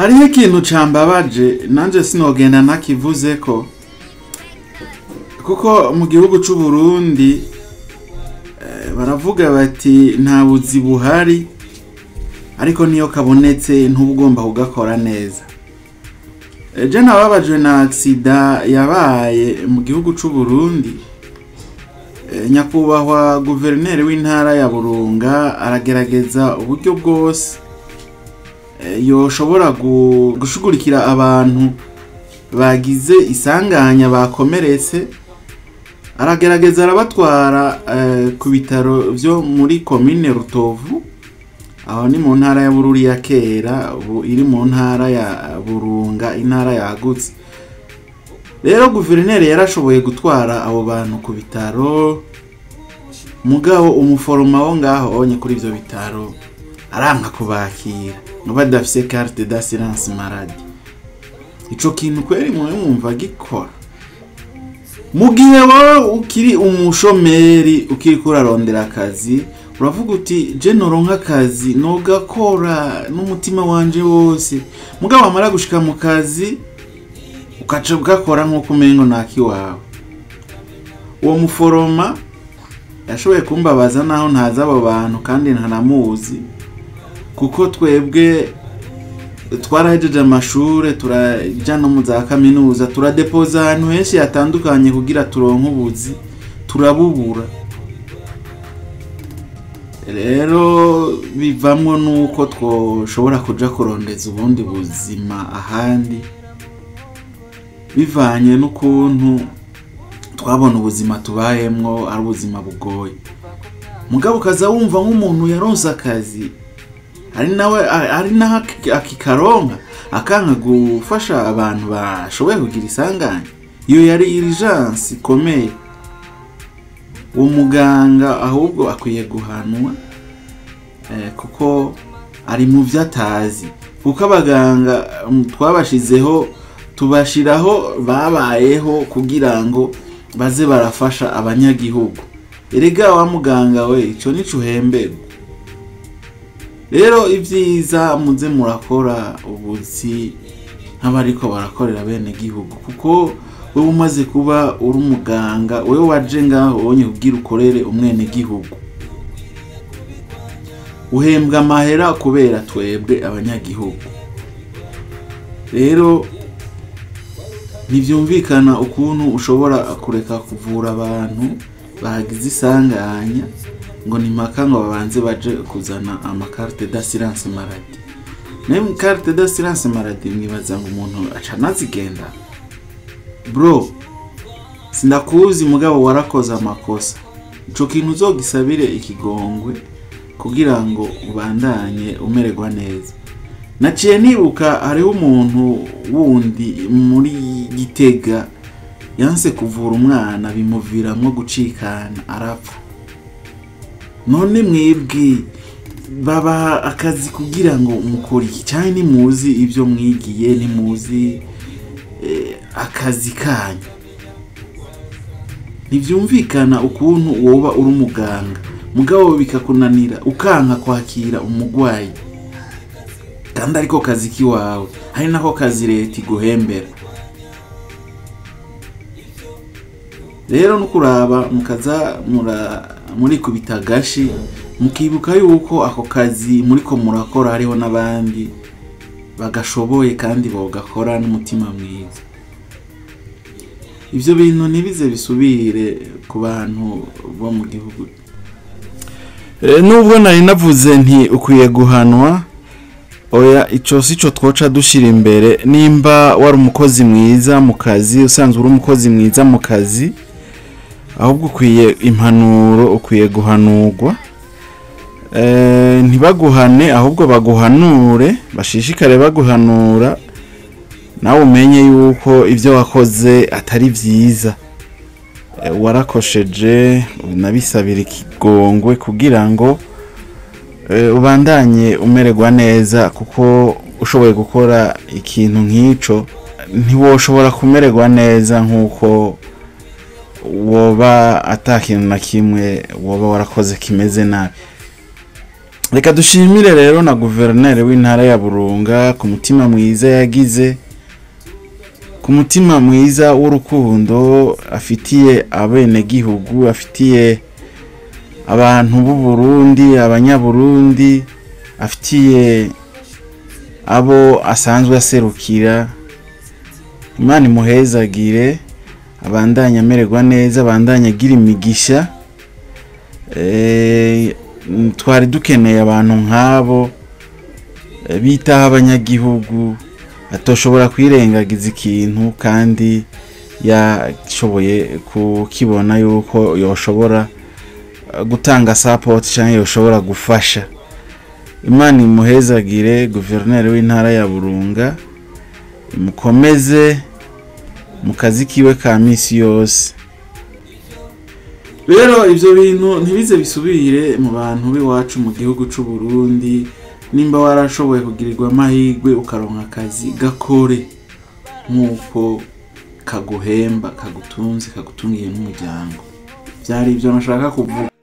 hariho ikintu cambabaje nanje sinogenda nakivuze ko kuko mu gihugu c'u Burundi baravuga bati nta buzi buhari ariko niyo kabonetse ntubugomba kugakora neza. Je nababajwe na accident yabaye mu gihugu c'u Burundi. Nyakubahwa guverineri w'intara ya Burunga aragerageza uburyo bwose yoshobora gushugurikira abantu bagize isanganya bakomeretse, aragerageza arabatwara ku bitaro byo muri commune Rutovu, aho ni mu ntara ya Bururi ya kera, ubu iri mu ntara ya Burunga, intara yagutse. Rero guverineri yarashoboye gutwara abo bantu ku bitaro, mugabo umuforoma wo ngaho onye kuri ivyo bitaro aranka kubakira ngo badafise carte d'assurance maladie. Ico kintu kweri mwumva gikora mu gihe wowe ukiri umushomeri ukiri kurarondera akazi, uravuga uti je noronka akazi nogakora n'umutima wanje wose, mugabo amara gushika mu kazi ukaca ugakora nk'uko umengo naki wawe. Uwo muforoma yashoboye kumbabaza naho ntazi abo bantu kandi ntanamuzi, kuko twebwe twarahejeje amashure turaja no mu za kaminuza turadepoza ahantu henshi yatandukanye kugira turonke ubuzi turabubura. Rero bivamwo nuko twoshobora kuja kurondeza ubundi buzima ahandi bivanye n'ukuntu twabona ubuzima tubayemwo ari ubuzima bugoye. Mugabo kaza wumva nk'umuntu yaronse akazi ari naho akikaronka akanka gufasha abantu bashoboye kugira isanganya. Iyo yari urgence ikomeye. Uwo muganga ahubwo akwiye guhanwa kuko ari mu vyatazi, kuko abaganga twabashizeho tubashiraho babayeho kugira ngo baze barafasha abanyagihugu. Erega wa muganga we ico nico uhemberwa. Rero ivyiza muze murakora ubuzi nk'abariko barakorera bene gihugu, kuko wewe umaze kuba uri umuganga, wewe waje ngaho onye kugira ukorere umwene gihugu, uhembwa amahera kubera twebwe abanyagihugu. Rero ntivyumvikana ukuntu ushobora kureka kuvura abantu bagize isanganya ngo ni mpaka ngo babanze baje kuzana carte d'assurance maladie. Nem carte d'assurance maladie mwibaza ngo umuntu aca nazigenda. Bro, sindakuzi mugabo warakoze amakosa. Ico kintu uzogisabire ikigongwe kugira ngo ubandanye umererwa neza. Naciye nibuka hariho umuntu wundi muri Gitega yanse kuvura umwana bimuviramwo gucikana arapfa. None mwebwe baba akazi kugira ngo umukore iki cyane nimuzi ivyo mwigiye, nimuzi akazi kanyu. Ntivyumvikana ukuntu woba uri umuganga mugabo bikakunanira ukanka kwakira umugwayi kandi ariko kazi kiwawe, hari nako kazi leta iguhembera. Rero nukuraba mukaza muri kubitagashi mukibuka yuko ako kazi muriko murakora hariho nabandi bagashoboye kandi bogakora n'umutima mwiza. Ivyo bintu nibize bisubire ku bantu bo mu gihugu. Nubwo nari navuze nti ukwiye guhanwa, oya ico sico twoca dushira imbere. Nimba wari umukozi mwiza mu kazi, usanzwe uri umukozi mwiza mu kazi, ahubwo ukwiye impanuro, ukwiye guhanurwa. Ntibaguhane ahubwo baguhanure, bashishikare baguhanura, nawe umenye yuko ivyo wakoze atari vyiza. Warakosheje, unabisabira ikigongwe kugira ngo ubandanye umererwa neza, kuko ushoboye gukora ikintu nk'ico ntiwoshobora kumererwa neza nkuko woba atakintu na kimwe woba warakoze kimeze nabi. reka dushimire rero na guverineri w'intara ya Burunga ku mutima mwiza yagize, ku mutima mwiza w'urukundo afitiye abenegihugu, afitiye abantu b'u Burundi, abanyaburundi, afitiye abo asanzwe aserukira. Imana imuhezagire, abandanya amererwa neza, abandanya agira imigisha. Twari dukeneye abantu nk'abo bitaho abanyagihugu, atoshobora kwirengagiza ikintu kandi yashoboye kukibona yuko yoshobora gutanga support cyangwa yoshobora gufasha. Imana imuhezagire guverineri w'intara ya Burunga, mukomeze mu kazi kiwe ka misi yose. Rero ivyo bintu ntibize bisubire mu bantu b'iwacu mu gihugu c'u Burundi. Nimba warashoboye kugirirwa amahirwe ukaronka akazi, gakore nkuko kaguhemba, kagutunze, kagutungiye n'umuryango. Byari ivyo nashaka kuvuga.